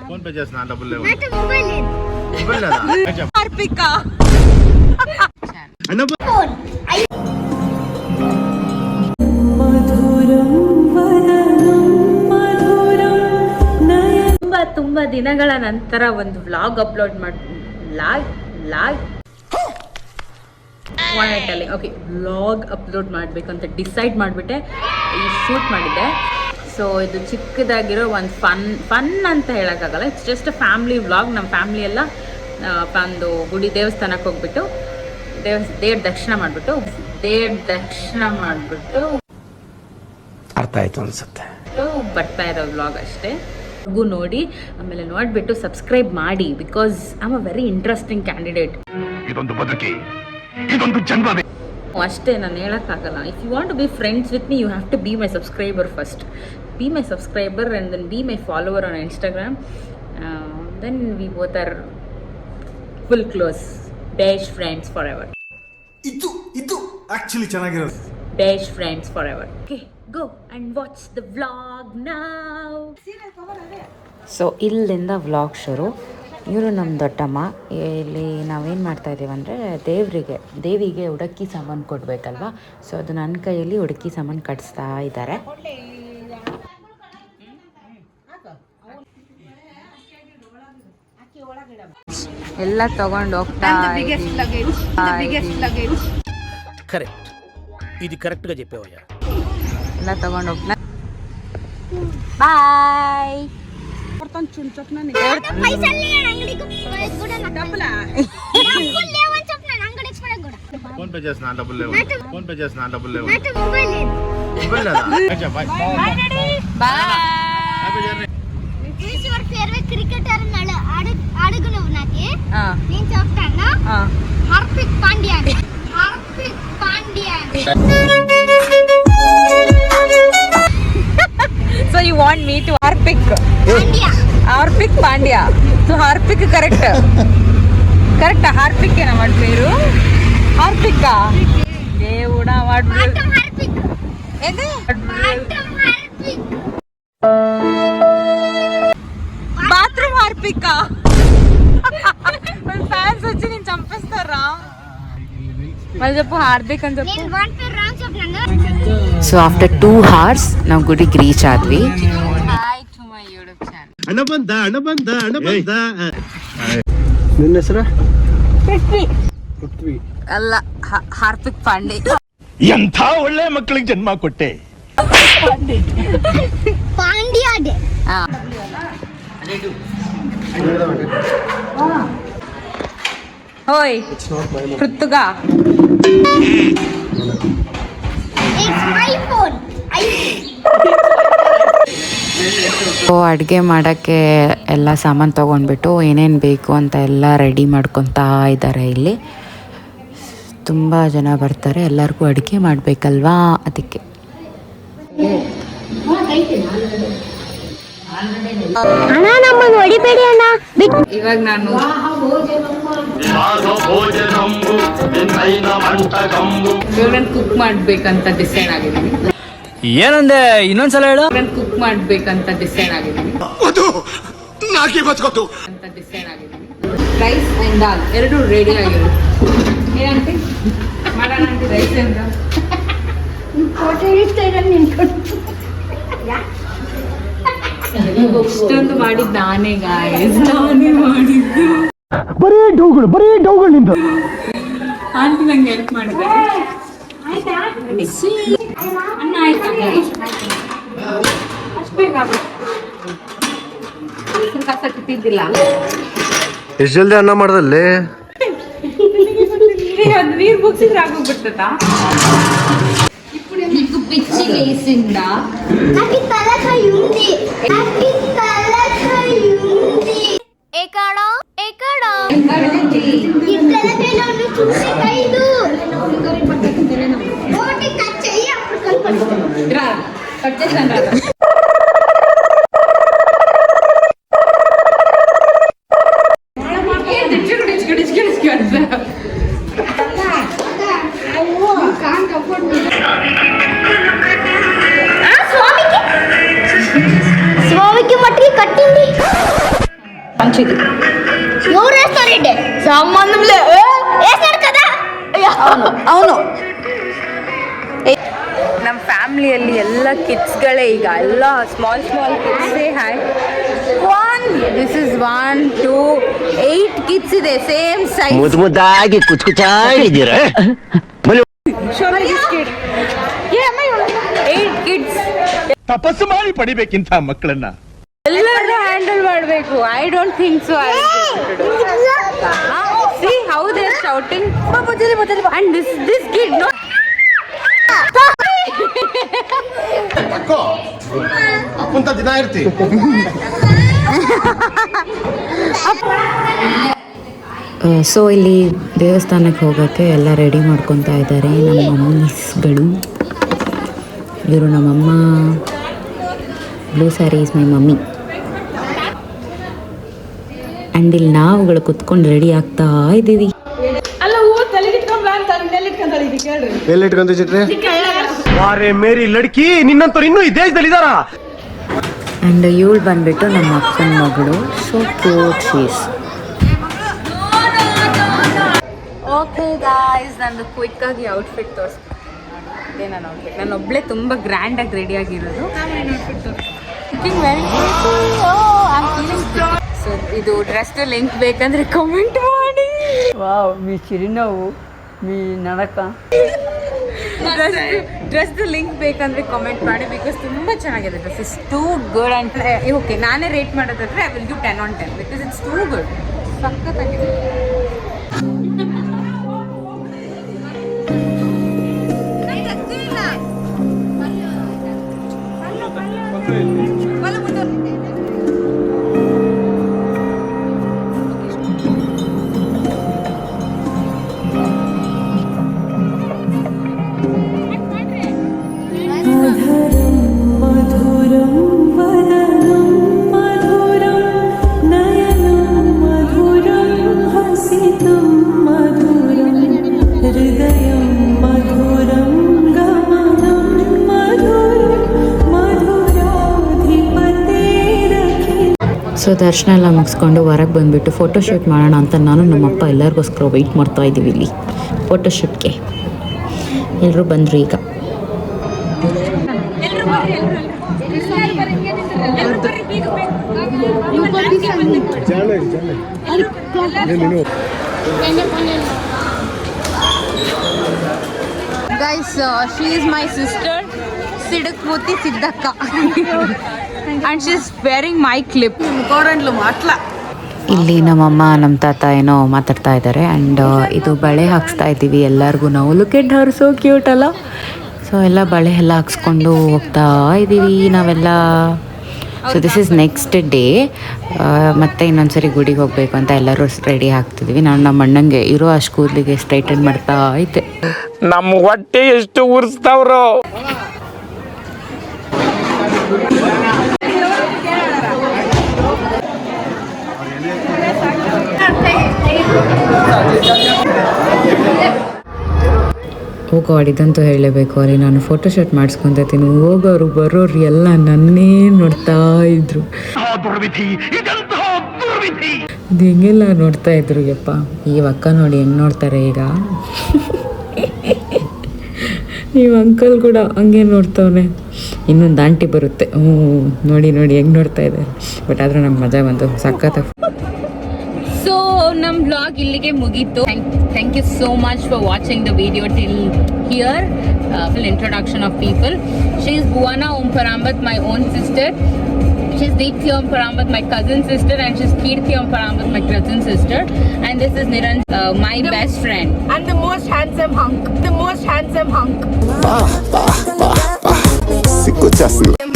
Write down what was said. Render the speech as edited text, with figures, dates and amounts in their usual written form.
Phone pay చేస్తున్నా డబ్బులు లేవు మొబైల్ లేదా హార్పిక ತುಂಬಾ ದಿನಗಳ ನಂತರ ಒಂದು ವ್ಲಾಗ್ ಅಪ್ಲೋಡ್ ವ್ಲಾಗ್ ಅಪ್ಲೋಡ್ ಮಾಡಬೇಕಂತ ಡಿಸೈಡ್ ಮಾಡಿಬಿಟ್ಟೆ ಈ ಶೂಟ್ ಮಾಡಿದ್ದೆ. ಸೊ ಇದು ಚಿಕ್ಕದಾಗಿರೋ ಒಂದು ಫನ್ ಅಂತ ಹೇಳೋಕ್ಕಾಗಲ್ಲ, it's just a family vlog. ನಮ್ಮ ಫ್ಯಾಮ್ಲಿ ಎಲ್ಲ ಒಂದು ದೇವಸ್ಥಾನಕ್ಕೆ ಹೋಗ್ಬಿಟ್ಟು ದೇವ್ರ ದರ್ಶನ ಮಾಡಿಬಿಟ್ಟು ಅರ್ಥ ಆಯ್ತು ಅನ್ಸುತ್ತೆ ಬರ್ತಾ ಇರೋ ವ್ಲಾಗ್ ಅಷ್ಟೇ. ನೋಡಿ ಆಮೇಲೆ ನೋಡ್ಬಿಟ್ಟು ಸಬ್ಸ್ಕ್ರೈಬ್ ಮಾಡಿ, because I am a very interesting candidate. ಇದೊಂದು ಬದುಕಿ ಇದೊಂದು ಜನ್ಮವೇ ಅಷ್ಟೇ, ನಾನು ಹೇಳೋಕ್ಕಾಗಲ್ಲ. If you want to be friends with me, you have to be my subscriber first. Be my subscriber and then be my follower on Instagram. Then we both are full close, best friends forever. ಇದು actually ಚೆನ್ನಾಗಿರೋದು. Best friends forever. Okay, go and watch the vlog now. So ಇಲ್ಲಿಂದ vlog ಶುರು. ಇವರು ನಮ್ಮ ದೊಡ್ಡಮ್ಮ. ಇಲ್ಲಿ ನಾವೇನು ಮಾಡ್ತಾ ಇದ್ದೀವಿ ಅಂದರೆ ದೇವಿಗೆ ಉಡಕ್ಕಿ ಸಾಮಾನು ಕೊಡಬೇಕಲ್ವ, ಸೊ ಅದು ನನ್ನ ಕೈಯಲ್ಲಿ ಉಡಕ್ಕಿ ಸಾಮಾನು ಕಟ್ಸ್ತಾ ಇದ್ದಾರೆ. ಎಲ್ಲ ತಗೊಂಡು ಹೋಗ್ತಾ ಕರೆಕ್ಟ್, ఇది కరెక్ట్గా చెప్పేవయ్యా. ಎಲ್ಲ ತಗೊಂಡು ಹೋಗ್ತಾ ಬಾಯ್. ఫోన్ పే చేస్తున్నా డబ్బులు లేవు మొబైల్ లేదా క్రికెటర్ అడుగు నువ్వు నాకి నేను చెప్తాను. Hardik Pandya. So you want me to Harpik Pandya. So Harpik correct. Harpik ಏನ ಮಾಡ పేరు Harpik దేవుడా వాడు Harpik ఏంది బాత్రూమ్ Harpik మన ఫ్యాన్స్ వచ్చి నేను చంపేస్తారా. మళ్ళీ చెప్పు హార్దిక్ అని చెప్పు. ಸೊ ಆಫ್ಟರ್ 2 hours ನಾವು ಗುಡಿಗೆ ರೀಚ್ ಆದ್ವಿ. Hi to my YouTube channel. ಅಣ್ಣ ಬಂದ ನಿನ್ನ ಹೆಸರು ಪೃಥ್ವಿ ಅಲ್ಲ, ಹಾರ್ದಿಕ್ ಪಾಂಡೆ. ಎಂಥ ಒಳ್ಳೆ ಮಕ್ಕಳಿಗೆ ಜನ್ಮ ಕೊಟ್ಟೆ. ಪಾಂಡ್ಯಾಡೆ. ಹೋಯ್ ಪೃಥ್ವಿಗಾ. ಅಡುಗೆ ಮಾಡೋಕ್ಕೆ ಎಲ್ಲ ಸಾಮಾನು ತೊಗೊಂಡ್ಬಿಟ್ಟು ಏನೇನು ಬೇಕು ಅಂತ ಎಲ್ಲ ರೆಡಿ ಮಾಡ್ಕೊತಾ ಇದ್ದಾರೆ. ಇಲ್ಲಿ ತುಂಬ ಜನ ಬರ್ತಾರೆ, ಎಲ್ಲರಿಗೂ ಅಡುಗೆ ಮಾಡಬೇಕಲ್ವಾ, ಅದಕ್ಕೆ. ಇವಾಗ ನಾನು ಕುಕ್ ಮಾಡ್ಬೇಕಂತ ಡಿಸೈಡ್ ಆಗಿದ್ದೀನಿ. ಏನಂದೆ ಇನ್ನೊಂದ್ಸಲ ಹೇಳು. ಕುಕ್ ಮಾಡ್ಬೇಕಂತ ಡಿಸೈಡ್ ಆಗಿದ್ದೀನಿ. ರೈಸ್ ಅಂಡ್ ದಾಲ್ ಎರಡು ರೆಡಿ ಆಗಿರುತ್ತೆ. ಏನಂತೆ ಮಾಡೋಣ ಅಂತೆ ರೈಸ್ ಅಂಡ್ ದಾಲ್. ಇಷ್ಟೊಂದು ಮಾಡಿದ್ದು ನಾನೇ ಮಾಡಿದ್ದು. ಬರೀ ಡೌಗಳು ನಿಂದು. ಆಂಟಿ ನಂಗೆ ಹೆಲ್ಪ್ ಮಾಡಿದ್ದಾರೆ. ಅನ್ನ ಆಯ್ತಾ ಅಷ್ಟು ಬೇಕಾಗುತ್ತೆ. ಕಸ ಕಿತ್ತಿದ್ದಿಲ್ಲ. ಎಷ್ಟು ಜಲ್ದಿ ಅನ್ನ ಮಾಡ್ದಲ್ಲಿ. ಅದು ನೀರು ಮುಗಿಸಿದ್ರೆ ಆಗೋಗ್ಬಿಡ್ತದ. ఇప్పుడు నీకు పిచ్చి లేసిందా? నాకు తలకాయ ఉంది. ఎక్కడో ఈ తలకాయలో చూసి కైదు ఓటి కట్ చెయ్యి, అప్పుడు కనపడుతుంది. రా కట్ చేసాను రా. స్వామికి మట్టికి కట్టి మంచిది. ఎవరు వేస్తారండి సంబంధంలే వేస్తాడు కదా. అవును ನಮ್ಮ ಫ್ಯಾಮಿಲಿಯಲ್ಲಿ ಎಲ್ಲ ಕಿಡ್ಸ್ಗಳೇ ಈಗ ಎಲ್ಲ ಸ್ಮಾಲ್ ಕಿಡ್ಸೇ ಹಾಯ್. ದಿಸ್ ಇಸ್ 1 2 8 ಕಿಡ್ಸ್ ಇದೆ ಸೇಮ್ ಸೈಜ್. ಮುದ್ದಾಗಿ ಕುಚ್ಚಾಗಿದ್ದೀರ 8 ಕಿಡ್ಸ್ ತಪಸ್ಸು ಮಾಡಿ ಪಡಿಬೇಕಿಂತ ಮಕ್ಕಳನ್ನ ಎಲ್ಲರೂ ಹ್ಯಾಂಡಲ್ ಮಾಡಬೇಕು. I don't think so. See how they are shouting and this kid no ಅಪ್ಪಂತ ದಿನ ಇರ್ತಿ. ಸೊ ಇಲ್ಲಿ ದೇವಸ್ಥಾನಕ್ಕೆ ಹೋಗೋಕ್ಕೆ ಎಲ್ಲ ರೆಡಿ ಮಾಡ್ಕೊತಾ ಇದ್ದಾರೆ ನಮ್ಮ ಮಮ್ಮೀಸ್ಗಳು. ಇವರು ನಮ್ಮಮ್ಮ. Blue sari is my mummy. And ಇಲ್ಲಿ ನಾವುಗಳು ಕುತ್ಕೊಂಡು ರೆಡಿ ಆಗ್ತಾ ಇದ್ದೀವಿ. ಎಲ್ಲಿ ಇಟ್ಕೊಂತ ಚಿಟ್ರಿ ವಾರೇ ಮೇರಿ ಲಡ್ಕಿ ನಿನ್ನಂತವ್ರು ಇನ್ನೂ ಈ ದೇಶದಲ್ಲಿ ಇದಾರ. ಆ್ಯಂಡ್ ಇವಳು ಬಂದ್ಬಿಟ್ಟು ನಮ್ಮ ಅಕ್ಕನ ಮಗಳು. So cute she's. Okay guys, ನಂದು ಕ್ವಿಕ್ ಆಗಿ ಔಟ್ಫಿಟ್ ತೋರಿಸ್ತೀನಿ. ಇದೇ ನನ್ನ ಔಟ್ಫಿಟ್. ನಾನು ಒಬ್ಬಳೇ ತುಂಬ ಗ್ರ್ಯಾಂಡಾಗಿ ರೆಡಿಯಾಗಿರೋದು. ಸೊ ಇದು ಡ್ರೆಸ್ ಲಿಂಕ್ ಬೇಕಂದ್ರೆ ಕಮೆಂಟ್ ಮಾಡಿ. ವಾವ್, మీ చిరునవ్వు, మీ నడక. ಡ್ರೆಸ್ ಲಿಂಕ್ ಬೇಕಂದ್ರೆ ಕಾಮೆಂಟ್ ಮಾಡಿ. ಬಿಕಾಸ್ ತುಂಬ ಚೆನ್ನಾಗಿದೆ. Dress is too good. And okay, ನಾನೇ ರೇಟ್ ಮಾಡೋದಾದ್ರೆ I will give 10 on 10 because it's too good. ಸಖತ್ತಾಗಿದೆ. ಸೊ ದರ್ಶನ ಎಲ್ಲ ಮುಗಿಸ್ಕೊಂಡು ಹೊರಗೆ ಬಂದುಬಿಟ್ಟು ಫೋಟೋಶೂಟ್ ಮಾಡೋಣ ಅಂತ ನಾನು ನಮ್ಮಪ್ಪ ಎಲ್ಲರಿಗೋಸ್ಕರ ವೆಯ್ಟ್ ಮಾಡ್ತಾ ಇದ್ದೀವಿ ಇಲ್ಲಿ ಫೋಟೋಶೂಟ್ಗೆ. ಎಲ್ಲರೂ ಬಂದರು ಈಗ. Guys, she is my sister ಸಿಡಕ್ ಮೂತಿ ಸಿದ್ದಕ್ಕ. And she is wearing my clip. ಇಲ್ಲಿ ನಮ್ಮಮ್ಮ ನಮ್ಮ ತಾತ ಏನೋ ಮಾತಾಡ್ತಾ ಇದ್ದಾರೆ. ಆ್ಯಂಡ್ ಇದು ಬಳೆ ಹಾಕ್ಸ್ತಾ ಇದ್ದೀವಿ ಎಲ್ಲರಿಗೂ ನಾವು. Look at Har, so cute ಅಲ್ಲ. ಸೊ ಎಲ್ಲ ಬಳೆ ಎಲ್ಲ ಹಾಕ್ಸ್ಕೊಂಡು ಹೋಗ್ತಾ ಇದ್ದೀವಿ ನಾವೆಲ್ಲ. So this is next day. ಮತ್ತೆ ಇನ್ನೊಂದ್ಸರಿ ಗುಡಿಗೆ ಹೋಗಬೇಕು ಅಂತ ಎಲ್ಲರೂ ರೆಡಿ ಆಗ್ತಿದ್ವಿ. ನಾನು ನಮ್ಮ ಅಣ್ಣಂಗೆ ಇರೋ ಅಷ್ಟು ಕೂದಲಿಗೆ ಸ್ಟ್ರೈಟನ್ ಮಾಡ್ತಾ ಇದ್ದೆ. ನಮ್ಮ ಹೊಟ್ಟೆ ಎಷ್ಟು ಉರ್ಸ್ತಾವ್ರೋ. ಗಾಡ್, ಇದಂತೂ ಹೇಳಲೇಬೇಕು. ಅಲ್ಲಿ ನಾನು ಫೋಟೋಶೂಟ್ ಮಾಡಿಸ್ಕೊತೀನಿ. ಹೋಗೋರು ಬರೋರು ಎಲ್ಲ ನನ್ನೇ ನೋಡ್ತಾ ಇದ್ರು. ಇದು ಹೆಂಗೆಲ್ಲ ನೋಡ್ತಾ ಇದ್ರು ಯಪ್ಪ. ಈ ಅಕ್ಕ ನೋಡಿ ಹೆಂಗೆ ನೋಡ್ತಾರೆ ಈಗ. ನೀವು ಅಂಕಲ್ ಕೂಡ ಹಂಗೆ ನೋಡ್ತವನೆ. ಇನ್ನೊಂದು ಆಂಟಿ ಬರುತ್ತೆ, ನೋಡಿ ನೋಡಿ ಹೆಂಗೆ ನೋಡ್ತಾ ಇದ್ದಾರೆ. ಬಟ್ ಆದರೂ ನಮ್ಗೆ ಮಜಾ ಬಂತು, ಸಖತ್. ಸೊ ನಮ್ಮ ಬ್ಲಾಗ್ ಇಲ್ಲಿಗೆ ಮುಗೀತು. Thank you so much for watching the video till here. Full introduction of people. She is Bhuvana Om Parambath, my own sister. She's Deepthi Om Parambat, my cousin sister, and she's Kirti Om Parambat, my cousin sister. And this is Niranj, my best friend. And the most handsome hunk. The most handsome hunk. Siku chasna.